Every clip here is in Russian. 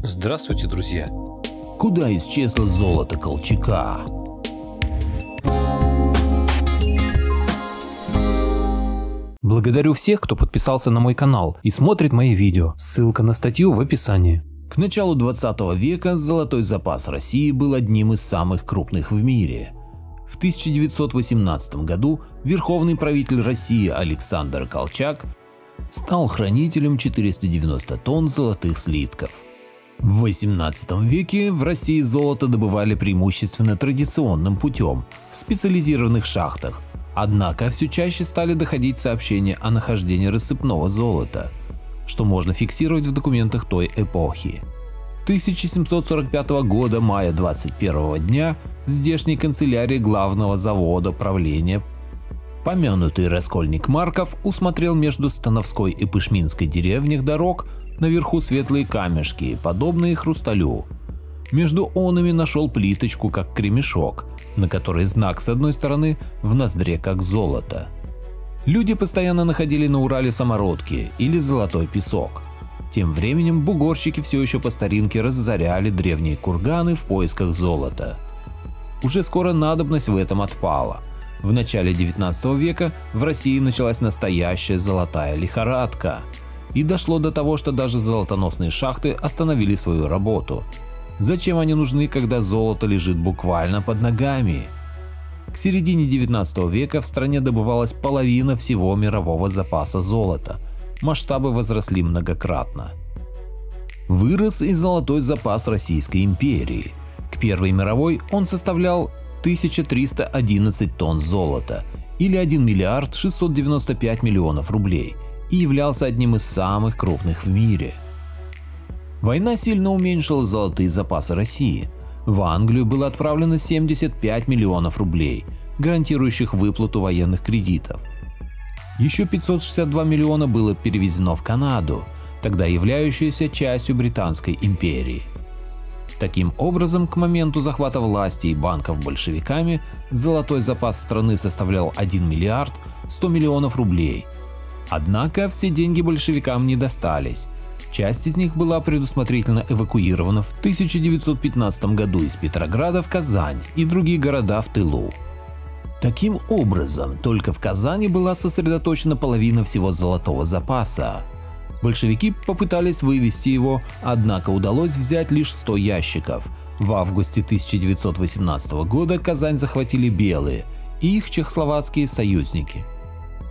Здравствуйте, друзья! Куда исчезло золото Колчака? Благодарю всех, кто подписался на мой канал и смотрит мои видео. Ссылка на статью в описании. К началу 20 века золотой запас России был одним из самых крупных в мире. В 1918 году верховный правитель России Александр Колчак стал хранителем 490 тонн золотых слитков. В 18 веке в России золото добывали преимущественно традиционным путем в специализированных шахтах, однако все чаще стали доходить сообщения о нахождении рассыпного золота, что можно фиксировать в документах той эпохи. 1745 года, мая 21 дня, в здешней канцелярии главного завода правления помянутый раскольник Марков усмотрел между Становской и Пышминской деревнях дорог наверху светлые камешки, подобные хрусталю. Между онами нашел плиточку, как кремешок, на которой знак с одной стороны, в ноздре как золото. Люди постоянно находили на Урале самородки или золотой песок. Тем временем бугорщики все еще по старинке разоряли древние курганы в поисках золота. Уже скоро надобность в этом отпала. В начале 19 века в России началась настоящая золотая лихорадка. И дошло до того, что даже золотоносные шахты остановили свою работу. Зачем они нужны, когда золото лежит буквально под ногами? К середине 19 века в стране добывалась половина всего мирового запаса золота. Масштабы возросли многократно. Вырос и золотой запас Российской империи. К Первой мировой он составлял 1311 тонн золота, или 1 миллиард 695 миллионов рублей, и являлся одним из самых крупных в мире. Война сильно уменьшила золотые запасы России. В Англию было отправлено 75 миллионов рублей, гарантирующих выплату военных кредитов. Еще 562 миллиона было перевезено в Канаду, тогда являющуюся частью Британской империи. Таким образом, к моменту захвата власти и банков большевиками золотой запас страны составлял 1 миллиард 100 миллионов рублей. Однако все деньги большевикам не достались. Часть из них была предусмотрительно эвакуирована в 1915 году из Петрограда в Казань и другие города в тылу. Таким образом, только в Казани была сосредоточена половина всего золотого запаса. Большевики попытались вывести его, однако удалось взять лишь 100 ящиков. В августе 1918 года Казань захватили белые и их чехословацкие союзники.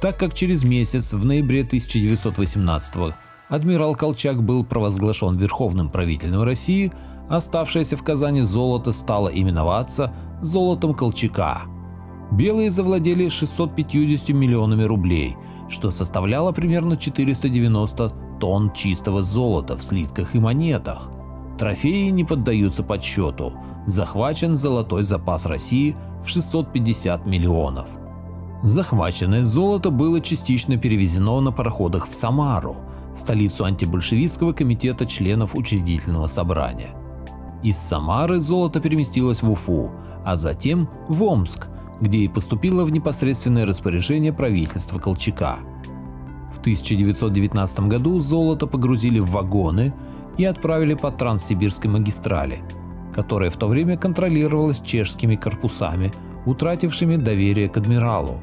Так как через месяц, в ноябре 1918 адмирал Колчак был провозглашен верховным правителем России, оставшееся в Казани золото стало именоваться золотом Колчака. Белые завладели 650 миллионами рублей, что составляло примерно 490 тонн чистого золота в слитках и монетах. Трофеи не поддаются подсчету. Захвачен золотой запас России в 650 миллионов. Захваченное золото было частично перевезено на пароходах в Самару, столицу антибольшевистского комитета членов учредительного собрания. Из Самары золото переместилось в Уфу, а затем в Омск, где и поступило в непосредственное распоряжение правительства Колчака. В 1919 году золото погрузили в вагоны и отправили по Транссибирской магистрали, которая в то время контролировалась чешскими корпусами, утратившими доверие к адмиралу.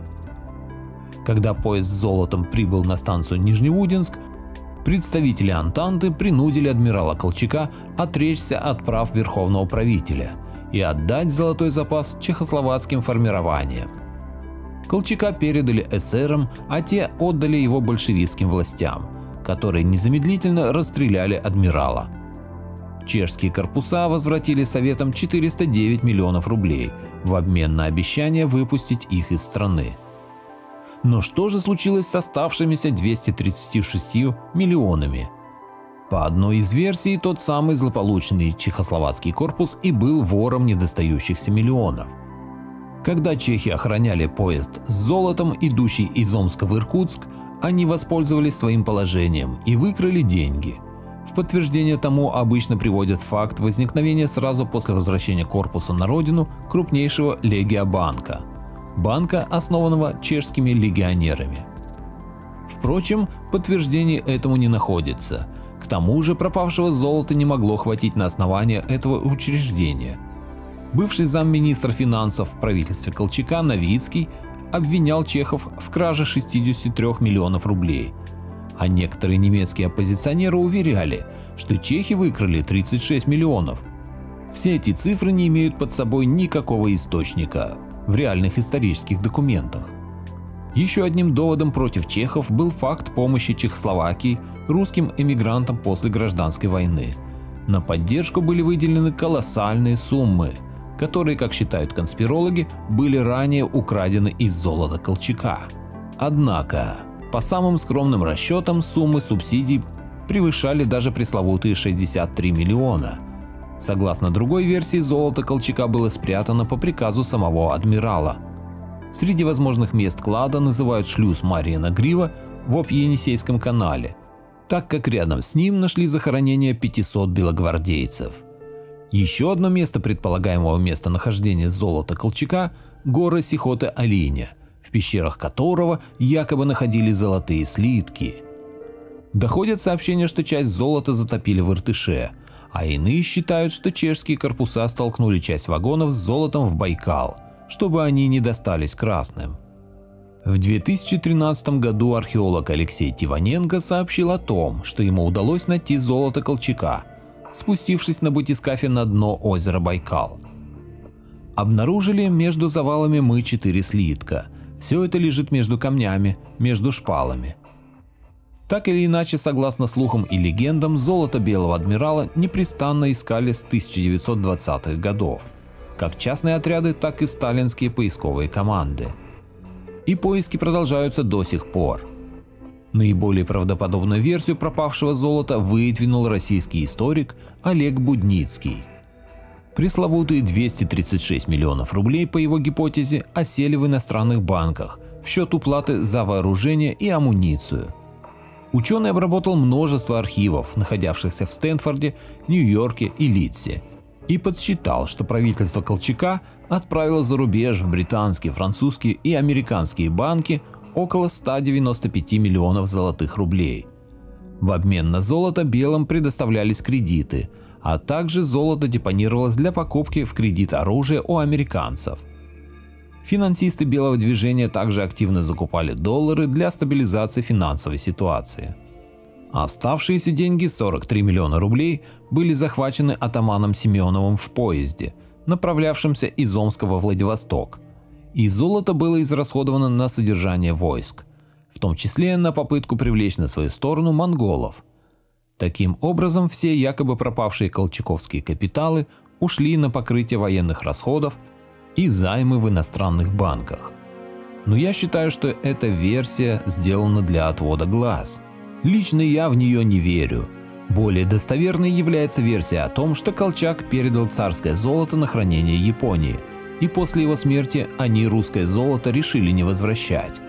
Когда поезд с золотом прибыл на станцию Нижнеудинск, представители Антанты принудили адмирала Колчака отречься от прав верховного правителя и отдать золотой запас чехословацким формированиям. Колчака передали эсерам, а те отдали его большевистским властям, которые незамедлительно расстреляли адмирала. Чешские корпуса возвратили советам 409 миллионов рублей в обмен на обещание выпустить их из страны. Но что же случилось с оставшимися 236 миллионами? По одной из версий, тот самый злополучный чехословацкий корпус и был вором недостающихся миллионов. Когда чехи охраняли поезд с золотом, идущий из Омска в Иркутск, они воспользовались своим положением и выкрали деньги. В подтверждение тому обычно приводят факт возникновения сразу после возвращения корпуса на родину крупнейшего легиобанка – банка, основанного чешскими легионерами. Впрочем, подтверждений этому не находится. К тому же пропавшего золота не могло хватить на основание этого учреждения. Бывший замминистра финансов в правительстве Колчака Новицкий обвинял чехов в краже 63 миллионов рублей, а некоторые немецкие оппозиционеры уверяли, что чехи выкрали 36 миллионов. Все эти цифры не имеют под собой никакого источника в реальных исторических документах. Еще одним доводом против чехов был факт помощи Чехословакии русским эмигрантам после гражданской войны. На поддержку были выделены колоссальные суммы, которые, как считают конспирологи, были ранее украдены из золота Колчака. Однако, по самым скромным расчетам, суммы субсидий превышали даже пресловутые 63 миллиона. Согласно другой версии, золото Колчака было спрятано по приказу самого адмирала. Среди возможных мест клада называют шлюз Мариина Грива в Объ-Енисейском канале, так как рядом с ним нашли захоронение 500 белогвардейцев. Еще одно место предполагаемого местонахождения золота Колчака – горы Сихоте-Алиня, в пещерах которого якобы находились золотые слитки. Доходят сообщения, что часть золота затопили в Иртыше, а иные считают, что чешские корпуса столкнули часть вагонов с золотом в Байкал, чтобы они не достались красным. В 2013 году археолог Алексей Тиваненко сообщил о том, что ему удалось найти золото Колчака, спустившись на батискафе на дно озера Байкал. Обнаружили между завалами мы 4 слитка. Все это лежит между камнями, между шпалами. Так или иначе, согласно слухам и легендам, золото Белого адмирала непрестанно искали с 1920-х годов. Как частные отряды, так и сталинские поисковые команды. И поиски продолжаются до сих пор. Наиболее правдоподобную версию пропавшего золота выдвинул российский историк Олег Будницкий. Пресловутые 236 миллионов рублей, по его гипотезе, осели в иностранных банках в счет уплаты за вооружение и амуницию. Ученый обработал множество архивов, находившихся в Стэнфорде, Нью-Йорке и Лидсе, и подсчитал, что правительство Колчака отправило за рубеж в британские, французские и американские банки около 195 миллионов золотых рублей. В обмен на золото белым предоставлялись кредиты, а также золото депонировалось для покупки в кредит оружия у американцев. Финансисты Белого движения также активно закупали доллары для стабилизации финансовой ситуации. Оставшиеся деньги, 43 миллиона рублей, были захвачены атаманом Семеновым в поезде, направлявшемся из Омска во Владивосток, и золото было израсходовано на содержание войск, в том числе на попытку привлечь на свою сторону монголов. Таким образом, все якобы пропавшие колчаковские капиталы ушли на покрытие военных расходов и займы в иностранных банках. Но я считаю, что эта версия сделана для отвода глаз. Лично я в нее не верю. Более достоверной является версия о том, что Колчак передал царское золото на хранение Японии, и после его смерти они русское золото решили не возвращать.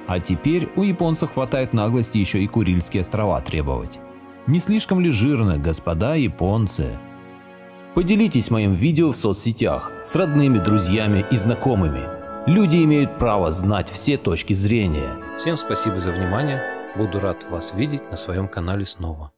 А теперь у японцев хватает наглости еще и Курильские острова требовать. Не слишком ли жирно, господа японцы? Поделитесь моим видео в соцсетях с родными, друзьями и знакомыми. Люди имеют право знать все точки зрения. Всем спасибо за внимание. Буду рад вас видеть на своем канале снова.